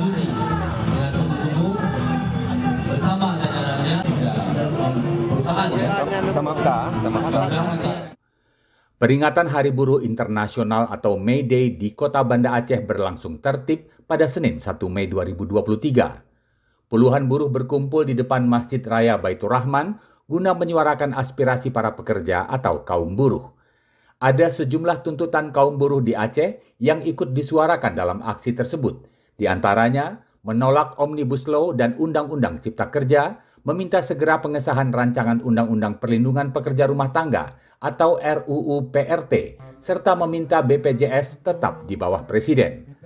Juni dengan sungguh-sungguh bersama jajarannya perusahaan ya. Sama Nanti Peringatan Hari Buruh Internasional atau May Day di Kota Banda Aceh berlangsung tertib pada Senin 1 Mei 2023. Puluhan buruh berkumpul di depan Masjid Raya Baitur Rahman guna menyuarakan aspirasi para pekerja atau kaum buruh. Ada sejumlah tuntutan kaum buruh di Aceh yang ikut disuarakan dalam aksi tersebut. Di antaranya, menolak Omnibus Law dan Undang-Undang Cipta Kerja, meminta segera pengesahan rancangan Undang-Undang Perlindungan Pekerja Rumah Tangga atau RUU PRT, serta meminta BPJS tetap di bawah Presiden.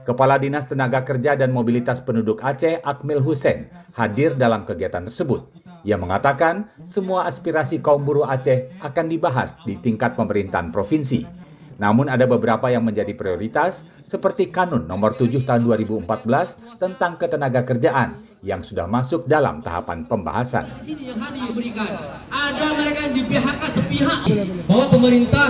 Kepala Dinas Tenaga Kerja dan Mobilitas Penduduk Aceh, Akmil Hussein, hadir dalam kegiatan tersebut. Ia mengatakan semua aspirasi kaum buruh Aceh akan dibahas di tingkat pemerintahan provinsi. Namun ada beberapa yang menjadi prioritas seperti Kanun Nomor 7 Tahun 2014 tentang ketenaga kerjaan yang sudah masuk dalam tahapan pembahasan. di sini yang hadir diberikan. Ada mereka yang di PHK sepihak bahwa pemerintah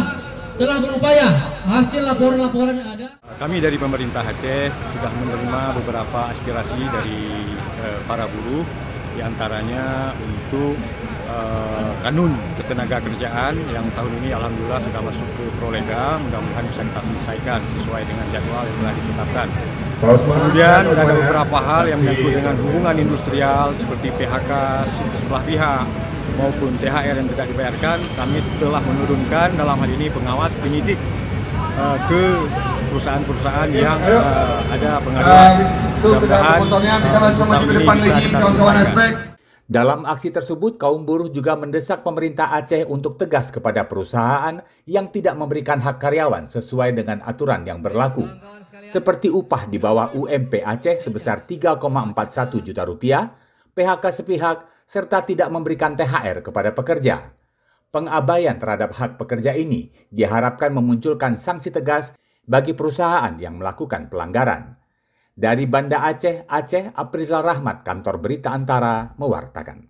telah berupaya hasil laporan-laporan yang ada. Kami dari pemerintah Aceh sudah menerima beberapa aspirasi dari para buruh, diantaranya untuk kanun ketenaga kerjaan yang tahun ini alhamdulillah sudah masuk ke prolegam, mudah-mudahan bisa kita selesaikan sesuai dengan jadwal yang telah ditetapkan. Kemudian ada beberapa hal yang menyangkut dengan hubungan industrial seperti PHK sebelah pihak maupun THR yang tidak dibayarkan. Kami telah menurunkan dalam hal ini pengawas penyidik ke perusahaan-perusahaan yang ada pengaduan. Mudah-mudahan tahun ini bisa kita selesaikan. Dalam aksi tersebut, kaum buruh juga mendesak pemerintah Aceh untuk tegas kepada perusahaan yang tidak memberikan hak karyawan sesuai dengan aturan yang berlaku. Seperti upah di bawah UMP Aceh sebesar 3,41 juta rupiah, PHK sepihak, serta tidak memberikan THR kepada pekerja. Pengabaian terhadap hak pekerja ini diharapkan memunculkan sanksi tegas bagi perusahaan yang melakukan pelanggaran. Dari Banda Aceh, Aprizal Rahmat, Kantor Berita Antara, mewartakan.